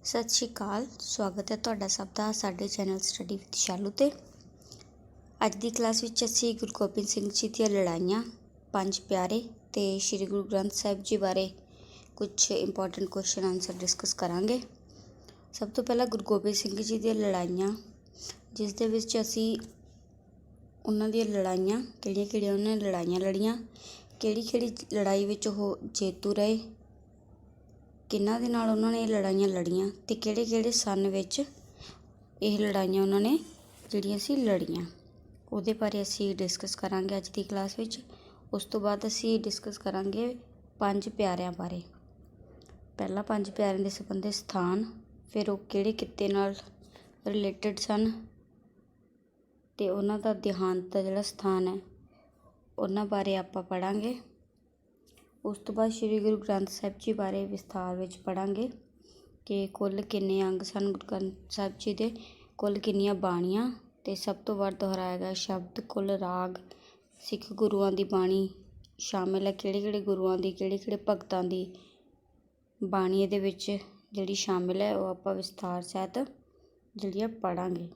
ਸਤਿ ਸ਼੍ਰੀ ਅਕਾਲ। ਸਵਾਗਤ ਹੈ ਤੁਹਾਡਾ ਸਭ ਦਾ ਸਾਡੇ ਚੈਨਲ ਸਟੱਡੀ ਵਿਦ ਸ਼ਾਲੂ 'ਤੇ। ਅੱਜ ਦੀ ਕਲਾਸ ਵਿੱਚ ਅਸੀਂ ਗੁਰੂ ਗੋਬਿੰਦ ਸਿੰਘ ਜੀ ਦੀਆਂ ਲੜਾਈਆਂ, ਪੰਜ ਪਿਆਰੇ ਅਤੇ ਸ਼੍ਰੀ ਗੁਰੂ ਗ੍ਰੰਥ ਸਾਹਿਬ ਜੀ ਬਾਰੇ ਕੁਝ ਇੰਪੋਰਟੈਂਟ ਕੁਐਸਚਨ ਆਨਸਰ ਡਿਸਕਸ ਕਰਾਂਗੇ। ਸਭ ਤੋਂ ਪਹਿਲਾਂ ਗੁਰੂ ਗੋਬਿੰਦ ਸਿੰਘ ਜੀ ਦੀਆਂ ਲੜਾਈਆਂ, ਜਿਸ ਦੇ ਵਿੱਚ ਅਸੀਂ ਉਹਨਾਂ ਦੀਆਂ ਲੜਾਈਆਂ ਕਿਹੜੀਆਂ ਉਹਨਾਂ ਨੇ ਲੜਾਈਆਂ ਲੜੀਆਂ, ਕਿਹੜੀ ਲੜਾਈ ਵਿੱਚ ਉਹ ਜੇਤੂ ਰਹੇ, ਕਿਹਨਾਂ ਦੇ ਨਾਲ ਉਹਨਾਂ ਨੇ ਇਹ ਲੜਾਈਆਂ ਲੜੀਆਂ ਅਤੇ ਕਿਹੜੇ ਸੰਨ ਵਿੱਚ ਇਹ ਲੜਾਈਆਂ ਉਹਨਾਂ ਨੇ ਜਿਹੜੀਆਂ ਸੀ ਲੜੀਆਂ, ਉਹਦੇ ਬਾਰੇ ਅਸੀਂ ਡਿਸਕਸ ਕਰਾਂਗੇ ਅੱਜ ਦੀ ਕਲਾਸ ਵਿੱਚ। ਉਸ ਤੋਂ ਬਾਅਦ ਅਸੀਂ ਡਿਸਕਸ ਕਰਾਂਗੇ ਪੰਜ ਪਿਆਰਿਆਂ ਬਾਰੇ। ਪਹਿਲਾਂ ਪੰਜ ਪਿਆਰਿਆਂ ਦੇ ਸੰਬੰਧਿਤ ਸਥਾਨ, ਫਿਰ ਉਹ ਕਿਹੜੇ ਕਿੱਤੇ ਨਾਲ ਰਿਲੇਟਡ ਸਨ ਅਤੇ ਉਹਨਾਂ ਦਾ ਦੇਹਾਂਤ ਦਾ ਜਿਹੜਾ ਸਥਾਨ ਹੈ ਉਹਨਾਂ ਬਾਰੇ ਆਪਾਂ ਪੜ੍ਹਾਂਗੇ। ਉਸ ਤੋਂ ਬਾਅਦ ਸ਼੍ਰੀ ਗੁਰੂ ਗ੍ਰੰਥ ਸਾਹਿਬ ਜੀ ਬਾਰੇ ਵਿਸਥਾਰ ਵਿੱਚ ਪੜ੍ਹਾਂਗੇ ਕਿ ਕੁੱਲ ਕਿੰਨੇ ਅੰਗ ਸਨ ਗੁਰੂ ਗ੍ਰੰਥ ਸਾਹਿਬ ਜੀ ਦੇ, ਕੁੱਲ ਕਿੰਨੀਆਂ ਬਾਣੀਆਂ ਅਤੇ ਸਭ ਤੋਂ ਵੱਧ ਦੁਹਰਾਇਆ ਗਿਆ ਸ਼ਬਦ, ਕੁੱਲ ਰਾਗ, ਸਿੱਖ ਗੁਰੂਆਂ ਦੀ ਬਾਣੀ ਸ਼ਾਮਿਲ ਹੈ, ਕਿਹੜੇ ਗੁਰੂਆਂ ਦੀ, ਕਿਹੜੇ ਭਗਤਾਂ ਦੀ ਬਾਣੀ ਇਹਦੇ ਵਿੱਚ ਜਿਹੜੀ ਸ਼ਾਮਿਲ ਹੈ, ਉਹ ਆਪਾਂ ਵਿਸਥਾਰ ਸਹਿਤ ਜਿਹੜੀਆਂ ਪੜ੍ਹਾਂਗੇ।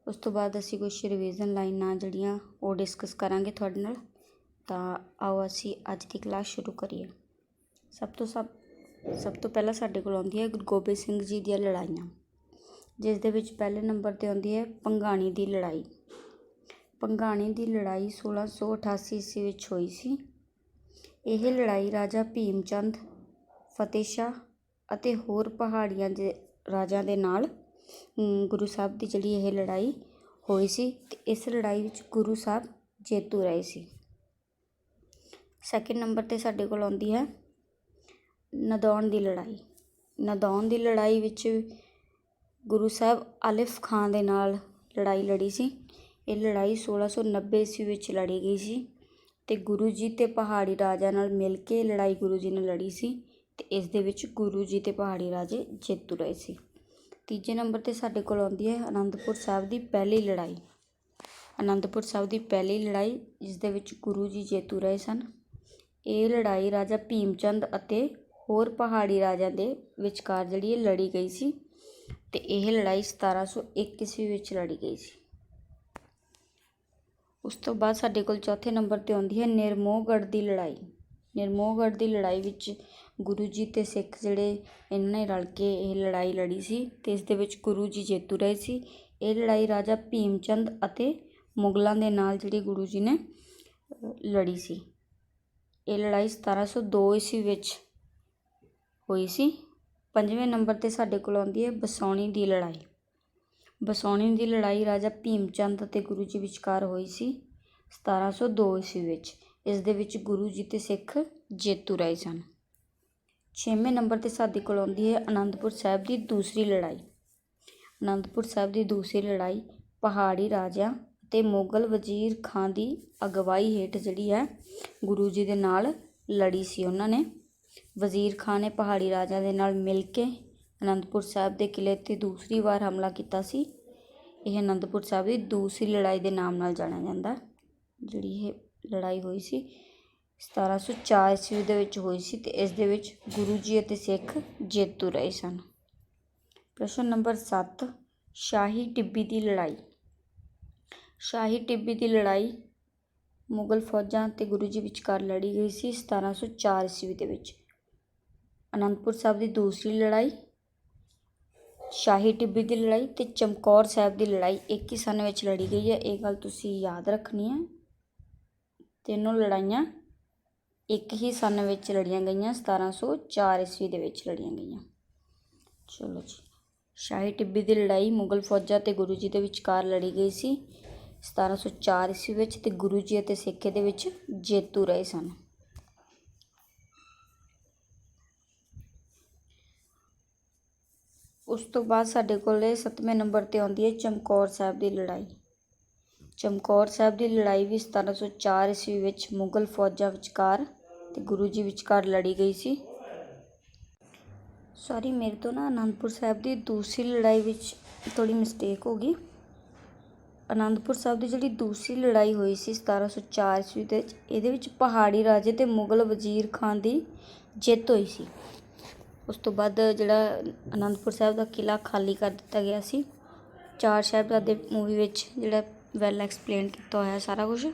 ਉਸ ਤੋਂ ਬਾਅਦ ਅਸੀਂ ਕੁਛ ਰਿਵੀਜ਼ਨ ਲਾਈਨਾਂ ਜਿਹੜੀਆਂ ਉਹ ਡਿਸਕਸ ਕਰਾਂਗੇ ਤੁਹਾਡੇ ਨਾਲ। ਤਾਂ ਆਓ ਅਸੀਂ ਅੱਜ ਦੀ ਕਲਾਸ ਸ਼ੁਰੂ ਕਰੀਏ। ਸਭ ਤੋਂ ਪਹਿਲਾਂ ਸਾਡੇ ਕੋਲ ਆਉਂਦੀ ਹੈ ਗੁਰੂ ਗੋਬਿੰਦ ਸਿੰਘ ਜੀ ਦੀਆਂ ਲੜਾਈਆਂ, ਜਿਸ ਦੇ ਵਿੱਚ ਪਹਿਲੇ ਨੰਬਰ 'ਤੇ ਆਉਂਦੀ ਹੈ ਭੰਗਾਣੀ ਦੀ ਲੜਾਈ। ਭੰਗਾਣੀ ਦੀ ਲੜਾਈ 1688 ਈਸਵੀ ਵਿੱਚ ਹੋਈ ਸੀ। ਇਹ ਲੜਾਈ ਰਾਜਾ ਭੀਮ ਚੰਦ, ਫਤਿਹ ਸ਼ਾਹ ਅਤੇ ਹੋਰ ਪਹਾੜੀਆਂ ਦੇ ਰਾਜਿਆਂ ਦੇ ਨਾਲ ਗੁਰੂ ਸਾਹਿਬ ਦੀ ਜਿਹੜੀ ਇਹ ਲੜਾਈ ਹੋਈ ਸੀ ਅਤੇ ਇਸ ਲੜਾਈ ਵਿੱਚ ਗੁਰੂ ਸਾਹਿਬ ਜੇਤੂ ਰਹੇ ਸੀ। ਸੈਕਿੰਡ ਨੰਬਰ 'ਤੇ ਸਾਡੇ ਕੋਲ ਆਉਂਦੀ ਹੈ ਨਦੌਣ ਦੀ ਲੜਾਈ। ਨਦੌਣ ਦੀ ਲੜਾਈ ਵਿੱਚ ਗੁਰੂ ਸਾਹਿਬ ਆਲਿਫ ਖਾਂ ਦੇ ਨਾਲ ਲੜਾਈ ਲੜੀ ਸੀ। ਇਹ ਲੜਾਈ 1690 ਈਸਵੀ ਵਿੱਚ ਲੜੀ ਗਈ ਸੀ ਅਤੇ ਗੁਰੂ ਜੀ ਅਤੇ ਪਹਾੜੀ ਰਾਜਿਆਂ ਨਾਲ ਮਿਲ ਕੇ ਲੜਾਈ ਗੁਰੂ ਜੀ ਨੇ ਲੜੀ ਸੀ ਅਤੇ ਇਸ ਦੇ ਵਿੱਚ ਗੁਰੂ ਜੀ ਅਤੇ ਪਹਾੜੀ ਰਾਜੇ ਜੇਤੂ ਰਹੇ ਸੀ। ਤੀਜੇ ਨੰਬਰ 'ਤੇ ਸਾਡੇ ਕੋਲ ਆਉਂਦੀ ਹੈ ਅਨੰਦਪੁਰ ਸਾਹਿਬ ਦੀ ਪਹਿਲੀ ਲੜਾਈ। ਅਨੰਦਪੁਰ ਸਾਹਿਬ ਦੀ ਪਹਿਲੀ ਲੜਾਈ, ਜਿਸ ਦੇ ਵਿੱਚ ਗੁਰੂ ਜੀ ਜੇਤੂ ਰਹੇ ਸਨ। ਇਹ ਲੜਾਈ ਰਾਜਾ ਭੀਮ ਚੰਦ ਅਤੇ ਹੋਰ ਪਹਾੜੀ ਰਾਜਿਆਂ ਦੇ ਵਿਚਕਾਰ ਜਿਹੜੀ ਇਹ ਲੜੀ ਗਈ ਸੀ ਅਤੇ ਇਹ ਲੜਾਈ 1701 ਈਸਵੀ ਵਿੱਚ ਲੜੀ ਗਈ ਸੀ। ਉਸ ਤੋਂ ਬਾਅਦ ਸਾਡੇ ਕੋਲ ਚੌਥੇ ਨੰਬਰ 'ਤੇ ਆਉਂਦੀ ਹੈ ਨਿਰਮੋਹਗੜ੍ਹ ਦੀ ਲੜਾਈ। ਨਿਰਮੋਹਗੜ੍ਹ ਦੀ ਲੜਾਈ ਵਿੱਚ ਗੁਰੂ ਜੀ ਅਤੇ ਸਿੱਖ ਜਿਹੜੇ ਇਹਨਾਂ ਨੇ ਰਲ ਕੇ ਇਹ ਲੜਾਈ ਲੜੀ ਸੀ ਅਤੇ ਇਸ ਦੇ ਵਿੱਚ ਗੁਰੂ ਜੀ ਜੇਤੂ ਰਹੇ ਸੀ। ਇਹ ਲੜਾਈ ਰਾਜਾ ਭੀਮ ਚੰਦ ਅਤੇ ਮੁਗਲਾਂ ਦੇ ਨਾਲ ਜਿਹੜੀ ਗੁਰੂ ਜੀ ਨੇ ਲੜੀ ਸੀ। ਇਹ ਲੜਾਈ 1702 ਈਸਵੀ ਵਿੱਚ ਹੋਈ ਸੀ। ਪੰਜਵੇਂ ਨੰਬਰ 'ਤੇ ਸਾਡੇ ਕੋਲ ਆਉਂਦੀ ਹੈ ਬਸੌਣੀ ਦੀ ਲੜਾਈ। ਬਸੌਣੀ ਦੀ ਲੜਾਈ ਰਾਜਾ ਭੀਮ ਚੰਦ ਅਤੇ ਗੁਰੂ ਜੀ ਵਿਚਕਾਰ ਹੋਈ ਸੀ 1702 ਈਸਵੀ ਵਿੱਚ। ਇਸ ਦੇ ਵਿੱਚ ਗੁਰੂ ਜੀ ਅਤੇ ਸਿੱਖ ਜੇਤੂ ਰਹੇ ਸਨ। ਛੇਵੇਂ ਨੰਬਰ 'ਤੇ ਸਾਡੇ ਕੋਲ ਆਉਂਦੀ ਹੈ ਅਨੰਦਪੁਰ ਸਾਹਿਬ ਦੀ ਦੂਸਰੀ ਲੜਾਈ। ਅਨੰਦਪੁਰ ਸਾਹਿਬ ਦੀ ਦੂਸਰੀ ਲੜਾਈ ਪਹਾੜੀ ਰਾਜਿਆਂ ਅਤੇ ਮੁਗਲ ਵਜ਼ੀਰ ਖਾਂ ਦੀ ਅਗਵਾਈ ਹੇਠ ਜਿਹੜੀ ਹੈ ਗੁਰੂ ਜੀ ਦੇ ਨਾਲ ਲੜੀ ਸੀ। ਉਹਨਾਂ ਨੇ ਵਜ਼ੀਰ ਖਾਂ ਨੇ ਪਹਾੜੀ ਰਾਜਿਆਂ ਦੇ ਨਾਲ ਮਿਲ ਕੇ ਅਨੰਦਪੁਰ ਸਾਹਿਬ ਦੇ ਕਿਲ੍ਹੇ 'ਤੇ ਦੂਸਰੀ ਵਾਰ ਹਮਲਾ ਕੀਤਾ ਸੀ। ਇਹ ਅਨੰਦਪੁਰ ਸਾਹਿਬ ਦੀ ਦੂਸਰੀ ਲੜਾਈ ਦੇ ਨਾਮ ਨਾਲ ਜਾਣਿਆ ਜਾਂਦਾ। ਜਿਹੜੀ ਇਹ ਲੜਾਈ ਹੋਈ ਸੀ 1704 ਈਸਵੀ ਦੇ ਵਿੱਚ ਹੋਈ ਸੀ ਅਤੇ ਇਸ ਦੇ ਵਿੱਚ ਗੁਰੂ ਜੀ ਅਤੇ ਸਿੱਖ ਜੇਤੂ ਰਹੇ ਸਨ। ਪ੍ਰਸ਼ਨ ਨੰਬਰ 7, ਸ਼ਾਹੀ ਟਿੱਬੀ ਦੀ ਲੜਾਈ। ਸ਼ਾਹੀ ਟਿੱਬੀ ਦੀ ਲੜਾਈ ਮੁਗਲ ਫੌਜਾਂ ਅਤੇ ਗੁਰੂ ਜੀ ਵਿਚਕਾਰ ਲੜੀ ਗਈ ਸੀ 1704 ਈਸਵੀ ਦੇ ਵਿੱਚ। ਅਨੰਦਪੁਰ ਸਾਹਿਬ ਦੀ ਦੂਸਰੀ ਲੜਾਈ, ਸ਼ਾਹੀ ਟਿੱਬੀ ਦੀ ਲੜਾਈ ਅਤੇ ਚਮਕੌਰ ਸਾਹਿਬ ਦੀ ਲੜਾਈ ਇੱਕ ਹੀ ਸੰਨ ਵਿੱਚ ਲੜੀ ਗਈ ਹੈ। ਇਹ ਗੱਲ ਤੁਸੀਂ ਯਾਦ ਰੱਖਣੀ ਹੈ। ਤਿੰਨੋਂ ਲੜਾਈਆਂ ਇੱਕ ਹੀ ਸੰਨ ਵਿੱਚ ਲੜੀਆਂ ਗਈਆਂ, 1704 ਈਸਵੀ ਦੇ ਵਿੱਚ ਲੜੀਆਂ ਗਈਆਂ। ਚਲੋ ਜੀ, ਸ਼ਾਹੀ ਟਿੱਬੀ ਦੀ ਲੜਾਈ ਮੁਗਲ ਫੌਜਾਂ ਅਤੇ ਗੁਰੂ ਜੀ ਦੇ ਵਿਚਕਾਰ ਲੜੀ ਗਈ ਸੀ 1704 ਈਸਵੀ ਵਿੱਚ ਅਤੇ ਗੁਰੂ ਜੀ ਅਤੇ ਸਿੱਖ ਦੇ ਵਿੱਚ ਜੇਤੂ ਰਹੇ ਸਨ। ਉਸ ਤੋਂ ਬਾਅਦ ਸਾਡੇ ਕੋਲ 7ਵੇਂ ਨੰਬਰ 'ਤੇ ਆਉਂਦੀ ਹੈ ਚਮਕੌਰ ਸਾਹਿਬ ਦੀ ਲੜਾਈ। ਚਮਕੌਰ ਸਾਹਿਬ ਦੀ ਲੜਾਈ ਵੀ 1704 ਈਸਵੀ ਵਿੱਚ ਮੁਗਲ ਫੌਜਾਂ ਵਿਚਕਾਰ ਅਤੇ ਗੁਰੂ ਜੀ ਵਿਚਕਾਰ ਲੜੀ ਗਈ ਸੀ। ਸੌਰੀ, ਮੇਰੇ ਤੋਂ ਨਾ ਅਨੰਦਪੁਰ ਸਾਹਿਬ ਦੀ ਦੂਸਰੀ ਲੜਾਈ ਵਿੱਚ ਥੋੜ੍ਹੀ ਮਿਸਟੇਕ ਹੋ ਗਈ। ਅਨੰਦਪੁਰ ਸਾਹਿਬ ਦੀ ਜਿਹੜੀ ਦੂਸਰੀ ਲੜਾਈ ਹੋਈ ਸੀ 1704 ਈਸਵੀ ਦੇ ਵਿੱਚ, ਇਹਦੇ ਵਿੱਚ ਪਹਾੜੀ ਰਾਜੇ ਅਤੇ ਮੁਗਲ ਵਜ਼ੀਰ ਖਾਂ ਦੀ ਜਿੱਤ ਹੋਈ ਸੀ। ਉਸ ਤੋਂ ਬਾਅਦ ਜਿਹੜਾ ਅਨੰਦਪੁਰ ਸਾਹਿਬ ਦਾ ਕਿਲ੍ਹਾ ਖਾਲੀ ਕਰ ਦਿੱਤਾ ਗਿਆ ਸੀ। ਚਾਰ ਸਾਹਿਬਜ਼ਾਦੇ ਮੂਵੀ ਵਿੱਚ ਜਿਹੜਾ ਵੈਲ ਐਕਸਪਲੇਨ ਕੀਤਾ ਹੋਇਆ ਸਾਰਾ ਕੁਝ।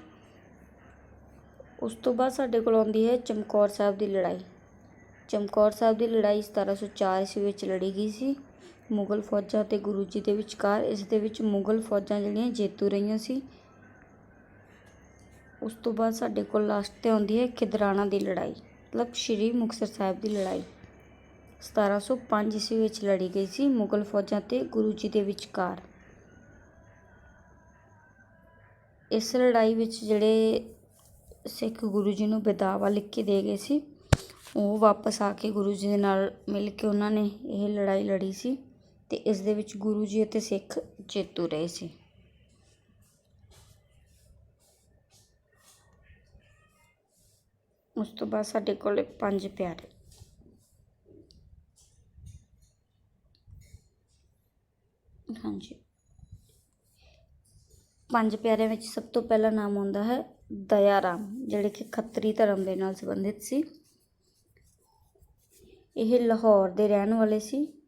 ਉਸ ਤੋਂ ਬਾਅਦ ਸਾਡੇ ਕੋਲ ਆਉਂਦੀ ਹੈ ਚਮਕੌਰ ਸਾਹਿਬ ਦੀ ਲੜਾਈ। ਚਮਕੌਰ ਸਾਹਿਬ ਦੀ ਲੜਾਈ 1704 ਈਸਵੀ ਵਿੱਚ ਲੜੀ ਗਈ ਸੀ ਮੁਗਲ ਫੌਜਾਂ ਅਤੇ ਗੁਰੂ ਜੀ ਦੇ ਵਿਚਕਾਰ। ਇਸ ਦੇ ਵਿੱਚ ਮੁਗਲ ਫੌਜਾਂ ਜਿਹੜੀਆਂ ਜੇਤੂ ਰਹੀਆਂ ਸੀ। ਉਸ ਤੋਂ ਬਾਅਦ ਸਾਡੇ ਕੋਲ ਲਾਸਟ 'ਤੇ ਆਉਂਦੀ ਹੈ ਖਿਦਰਾਣਾ ਦੀ ਲੜਾਈ, ਮਤਲਬ ਸ਼੍ਰੀ ਮੁਕਤਸਰ ਸਾਹਿਬ ਦੀ ਲੜਾਈ। 1705 ਈਸਵੀ ਵਿੱਚ ਲੜੀ ਗਈ ਸੀ ਮੁਗਲ ਫੌਜਾਂ ਅਤੇ ਗੁਰੂ ਜੀ ਦੇ ਵਿਚਕਾਰ। ਇਸ ਲੜਾਈ ਵਿੱਚ ਜਿਹੜੇ ਸਿੱਖ ਗੁਰੂ ਜੀ ਨੂੰ ਬੇਦਾਵਾ ਲਿਖ ਕੇ ਦੇ ਗਏ ਸੀ, ਉਹ ਵਾਪਸ ਆ ਕੇ ਗੁਰੂ ਜੀ ਦੇ ਨਾਲ ਮਿਲ ਕੇ ਉਹਨਾਂ ਨੇ ਇਹ ਲੜਾਈ ਲੜੀ ਸੀ ਅਤੇ ਇਸ ਦੇ ਵਿੱਚ ਗੁਰੂ ਜੀ ਅਤੇ ਸਿੱਖ ਜੇਤੂ ਰਹੇ ਸੀ। ਉਸ ਤੋਂ ਬਾਅਦ ਸਾਡੇ ਕੋਲ ਪੰਜ ਪਿਆਰੇ। ਹਾਂਜੀ, ਪੰਜ ਪਿਆਰਿਆਂ ਵਿੱਚ ਸਭ ਤੋਂ ਪਹਿਲਾ ਨਾਮ ਆਉਂਦਾ ਹੈ ਦਇਆ ਰਾਮ, ਜਿਹੜੇ ਕਿ ਖੱਤਰੀ ਧਰਮ ਦੇ ਨਾਲ ਸੰਬੰਧਿਤ ਸੀ। ਇਹ ਲਾਹੌਰ ਦੇ ਰਹਿਣ ਵਾਲੇ ਸੀ,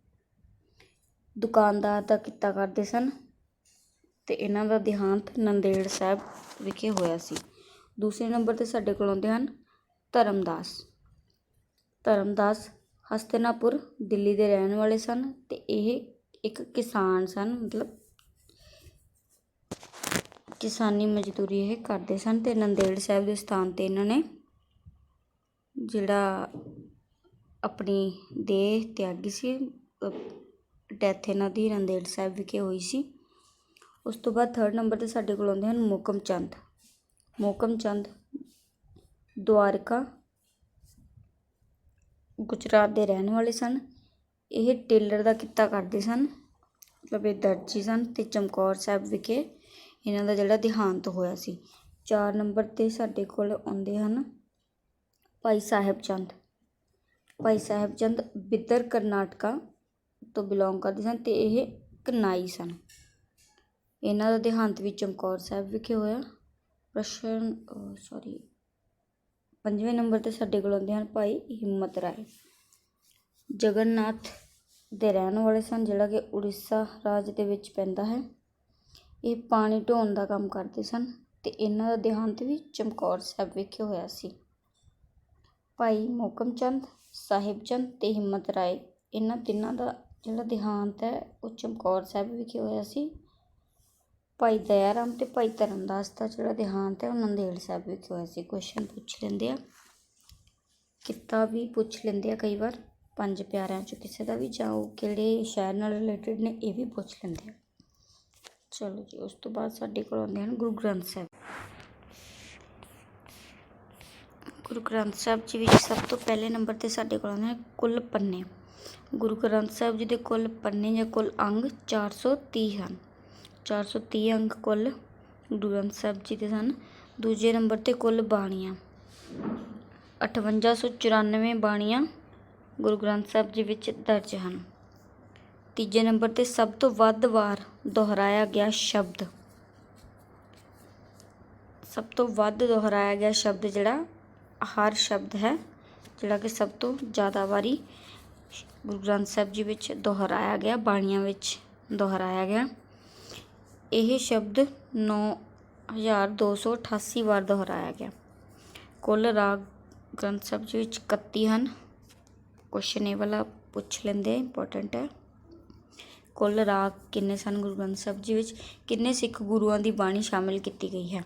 ਦੁਕਾਨਦਾਰ ਦਾ ਕਿੱਤਾ ਕਰਦੇ ਸਨ ਅਤੇ ਇਹਨਾਂ ਦਾ ਦੇਹਾਂਤ ਨੰਦੇੜ ਸਾਹਿਬ ਵਿਖੇ ਹੋਇਆ ਸੀ। ਦੂਸਰੇ ਨੰਬਰ 'ਤੇ ਸਾਡੇ ਕੋਲ ਆਉਂਦੇ ਹਨ ਧਰਮਦਾਸ। ਧਰਮਦਾਸ ਹਸਤਿਨਾਪੁਰ ਦਿੱਲੀ ਦੇ ਰਹਿਣ ਵਾਲੇ ਸਨ ਅਤੇ ਇਹ ਇੱਕ ਕਿਸਾਨ ਸਨ, ਮਤਲਬ ਕਿਸਾਨੀ ਮਜ਼ਦੂਰੀ ਇਹ ਕਰਦੇ ਸਨ ਅਤੇ ਨੰਦੇੜ ਸਾਹਿਬ ਦੇ ਸਥਾਨ 'ਤੇ ਇਹਨਾਂ ਨੇ ਜਿਹੜਾ ਆਪਣੀ ਦੇਹ ਤਿਆਗੀ ਸੀ। ਡੈਥ ਇਹਨਾਂ ਦੀ ਨੰਦੇੜ ਸਾਹਿਬ ਵਿਖੇ ਹੋਈ ਸੀ। ਉਸ ਤੋਂ ਬਾਅਦ ਥਰਡ ਨੰਬਰ 'ਤੇ ਸਾਡੇ ਕੋਲ ਆਉਂਦੇ ਹਨ ਮੋਕਮ ਚੰਦ। ਮੋਕਮ ਚੰਦ ਦੁਆਰਕਾ ਗੁਜਰਾਤ ਦੇ ਰਹਿਣ ਵਾਲੇ ਸਨ। ਇਹ ਟੇਲਰ ਦਾ ਕਿੱਤਾ ਕਰਦੇ ਸਨ, ਮਤਲਬ ਇਹ ਦਰਜੀ ਸਨ ਅਤੇ ਚਮਕੌਰ ਸਾਹਿਬ ਵਿਖੇ ਇਹਨਾਂ ਦਾ ਜਿਹੜਾ ਦੇਹਾਂਤ ਹੋਇਆ ਸੀ। 4 ਨੰਬਰ 'ਤੇ ਸਾਡੇ ਕੋਲ ਆਉਂਦੇ ਹਨ ਭਾਈ ਸਾਹਿਬ ਚੰਦ। ਭਾਈ ਸਾਹਿਬ ਚੰਦ ਬਿੱਦਰ ਕਰਨਾਟਕਾ ਤੋਂ ਬਿਲੋਂਗ ਕਰਦੇ ਸਨ ਅਤੇ ਇਹ ਕਨਾਈ ਸਨ। ਇਹਨਾਂ ਦਾ ਦੇਹਾਂਤ ਵੀ ਚਮਕੌਰ ਸਾਹਿਬ ਵਿਖੇ ਹੋਇਆ। ਪੰਜਵੇਂ ਨੰਬਰ 'ਤੇ ਸਾਡੇ ਕੋਲ ਆਉਂਦੇ ਹਨ ਭਾਈ ਹਿੰਮਤ ਰਾਏ। ਜਗਨਨਾਥ ਦੇ ਰਹਿਣ ਵਾਲੇ ਸਨ, ਜਿਹੜਾ ਕਿ ਉੜੀਸਾ ਰਾਜ ਦੇ ਵਿੱਚ ਪੈਂਦਾ ਹੈ। ਇਹ ਪਾਣੀ ਢੋਣ ਦਾ ਕੰਮ ਕਰਦੇ ਸਨ ਅਤੇ ਇਹਨਾਂ ਦਾ ਦੇਹਾਂਤ ਵੀ ਚਮਕੌਰ ਸਾਹਿਬ ਵਿਖੇ ਹੋਇਆ ਸੀ। ਭਾਈ ਮੋਕਮ ਚੰਦ, ਸਾਹਿਬ ਚੰਦ ਅਤੇ ਹਿੰਮਤ ਰਾਏ, ਇਹਨਾਂ ਤਿੰਨਾਂ ਦਾ ਜਿਹੜਾ ਦੇਹਾਂਤ ਹੈ ਉਹ ਚਮਕੌਰ ਸਾਹਿਬ ਵਿਖੇ ਹੋਇਆ ਸੀ। ਭਾਈ ਦਇਆ ਰਾਮ ਅਤੇ ਭਾਈ ਧਰਮਦਾਸ ਦਾ ਜਿਹੜਾ ਦੇਹਾਂਤ ਹੈ ਉਹ ਨੰਦੇੜ ਸਾਹਿਬ ਵਿਖੇ ਹੋਇਆ ਸੀ। ਕੁਐਸਚਨ ਪੁੱਛ ਲੈਂਦੇ ਆ, ਕਿੱਤਾ ਵੀ ਪੁੱਛ ਲੈਂਦੇ ਆ ਕਈ ਵਾਰ, ਪੰਜ ਪਿਆਰਿਆਂ 'ਚੋਂ ਕਿਸੇ ਦਾ ਵੀ, ਜਾਂ ਉਹ ਕਿਹੜੇ ਸ਼ਹਿਰ ਨਾਲ ਰਿਲੇਟਿਡ ਨੇ ਇਹ ਵੀ ਪੁੱਛ ਲੈਂਦੇ ਆ। ਚਲੋ ਜੀ, ਉਸ ਤੋਂ ਬਾਅਦ ਸਾਡੇ ਕੋਲ ਆਉਂਦੇ ਹਨ ਗੁਰੂ ਗ੍ਰੰਥ ਸਾਹਿਬ। ਗੁਰੂ ਗ੍ਰੰਥ ਸਾਹਿਬ ਜੀ ਵਿੱਚ ਸਭ ਤੋਂ ਪਹਿਲੇ ਨੰਬਰ 'ਤੇ ਸਾਡੇ ਕੋਲ ਆਉਂਦੇ ਹਨ ਕੁੱਲ ਪੰਨੇ। ਗੁਰੂ ਗ੍ਰੰਥ ਸਾਹਿਬ ਜੀ ਦੇ ਕੁੱਲ ਪੰਨੇ ਜਾਂ ਕੁੱਲ ਅੰਗ 430 ਹਨ। 430 ਅੰਗ ਕੁੱਲ ਗੁਰੂ ਗ੍ਰੰਥ ਸਾਹਿਬ ਜੀ ਦੇ ਸਨ। ਦੂਜੇ ਨੰਬਰ 'ਤੇ ਕੁੱਲ ਬਾਣੀਆਂ 5894 ਬਾਣੀਆਂ ਗੁਰੂ ਗ੍ਰੰਥ ਸਾਹਿਬ ਜੀ ਵਿੱਚ ਦਰਜ ਹਨ। ਤੀਜੇ ਨੰਬਰ 'ਤੇ ਸਭ ਤੋਂ ਵੱਧ ਵਾਰ ਦੁਹਰਾਇਆ ਗਿਆ ਸ਼ਬਦ, ਸਭ ਤੋਂ ਵੱਧ ਦੁਹਰਾਇਆ ਗਿਆ ਸ਼ਬਦ ਜਿਹੜਾ ਹਰ ਸ਼ਬਦ ਹੈ, ਜਿਹੜਾ ਕਿ ਸਭ ਤੋਂ ਜ਼ਿਆਦਾ ਵਾਰੀ ਗੁਰੂ ਗ੍ਰੰਥ ਸਾਹਿਬ ਜੀ ਵਿੱਚ ਦੁਹਰਾਇਆ ਗਿਆ, ਬਾਣੀਆਂ ਵਿੱਚ ਦੁਹਰਾਇਆ ਗਿਆ। ਇਹ ਸ਼ਬਦ 9288 ਵਾਰ ਦੁਹਰਾਇਆ ਗਿਆ। ਕੁੱਲ ਰਾਗ ਗ੍ਰੰਥ ਸਾਹਿਬ ਜੀ ਵਿੱਚ 31 ਹਨ। ਕੁਐਸਚਨ ਇਹ ਵਾਲਾ ਪੁੱਛ ਲੈਂਦੇ, ਇੰਪੋਰਟੈਂਟ ਹੈ। ਕੁੱਲ ਰਾਗ ਕਿੰਨੇ ਸਨ ਗੁਰੂ ਗ੍ਰੰਥ ਸਾਹਿਬ ਜੀ ਵਿੱਚ? ਕਿੰਨੇ ਸਿੱਖ ਗੁਰੂਆਂ ਦੀ ਬਾਣੀ ਸ਼ਾਮਿਲ ਕੀਤੀ ਗਈ ਹੈ?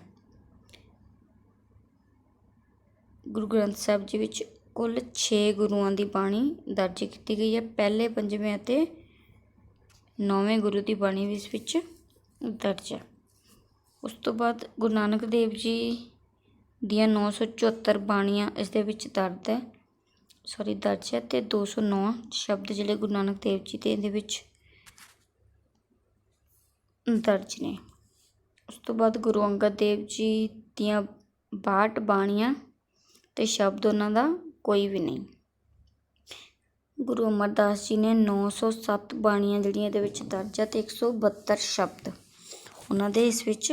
ਗੁਰੂ ਗ੍ਰੰਥ ਸਾਹਿਬ ਜੀ ਵਿੱਚ ਕੁੱਲ 6 ਗੁਰੂਆਂ ਦੀ ਬਾਣੀ ਦਰਜ ਕੀਤੀ ਗਈ ਹੈ। ਪਹਿਲੇ, ਪੰਜਵੇਂ ਅਤੇ 9ਵੇਂ ਗੁਰੂ ਦੀ ਬਾਣੀ ਵੀ ਇਸ ਵਿੱਚ ਦਰਜ ਹੈ। ਉਸ ਤੋਂ ਬਾਅਦ ਗੁਰੂ ਨਾਨਕ ਦੇਵ ਜੀ ਦੀਆਂ 974 ਬਾਣੀਆਂ ਇਸ ਦੇ ਵਿੱਚ ਦਰਜ ਹੈ ਅਤੇ 209 ਸ਼ਬਦ ਜਿਹੜੇ ਗੁਰੂ ਨਾਨਕ ਦੇਵ ਜੀ ਦੇ ਇਹਦੇ ਵਿੱਚ ਦਰਜ ਨੇ। ਉਸ ਤੋਂ ਬਾਅਦ ਗੁਰੂ ਅੰਗਦ ਦੇਵ ਜੀ ਦੀਆਂ 62 ਬਾਣੀਆਂ ਅਤੇ ਸ਼ਬਦ ਉਹਨਾਂ ਦਾ ਕੋਈ ਵੀ ਨਹੀਂ। ਗੁਰੂ ਅਮਰਦਾਸ ਜੀ ਨੇ 907 ਬਾਣੀਆਂ ਜਿਹੜੀਆਂ ਇਹਦੇ ਵਿੱਚ ਦਰਜ ਹੈ ਅਤੇ 172 ਸ਼ਬਦ ਉਹਨਾਂ ਦੇ ਇਸ ਵਿੱਚ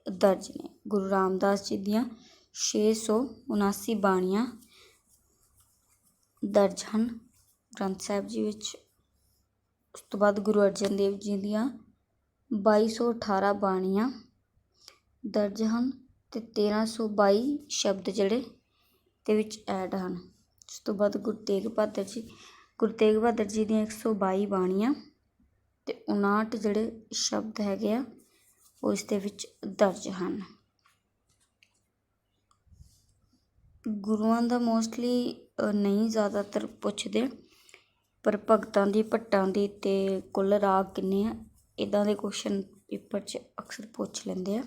ਦਰਜ ਨੇ। ਗੁਰੂ ਰਾਮਦਾਸ ਜੀ ਦੀਆਂ 679 ਬਾਣੀਆਂ ਦਰਜ ਹਨ ਗ੍ਰੰਥ ਸਾਹਿਬ ਜੀ ਵਿੱਚ। ਉਸ ਤੋਂ ਬਾਅਦ ਗੁਰੂ ਅਰਜਨ ਦੇਵ ਜੀ ਦੀਆਂ 2218 ਬਾਣੀਆਂ ਦਰਜ ਹਨ ਅਤੇ 1322 ਸ਼ਬਦ ਜਿਹੜੇ ਇਹਦੇ ਵਿੱਚ ਐਡ ਹਨ। ਉਸ ਤੋਂ ਬਾਅਦ ਗੁਰੂ ਤੇਗ ਬਹਾਦਰ ਜੀ ਦੀਆਂ 122 ਬਾਣੀਆਂ ਅਤੇ 59 ਜਿਹੜੇ ਸ਼ਬਦ ਹੈਗੇ ਆ ਉਹ ਇਸ ਦੇ ਵਿੱਚ ਦਰਜ ਹਨ। ਗੁਰੂਆਂ ਦਾ ਮੋਸਟਲੀ ਨਹੀਂ ਜ਼ਿਆਦਾਤਰ ਪੁੱਛਦੇ, ਪਰ ਭਗਤਾਂ ਦੀ, ਭੱਟਾਂ ਦੀ ਅਤੇ ਕੁੱਲ ਰਾਗ ਕਿੰਨੇ ਆ, ਇੱਦਾਂ ਦੇ ਕੁਐਸਚਨ ਪੇਪਰ 'ਚ ਅਕਸਰ ਪੁੱਛ ਲੈਂਦੇ ਆ।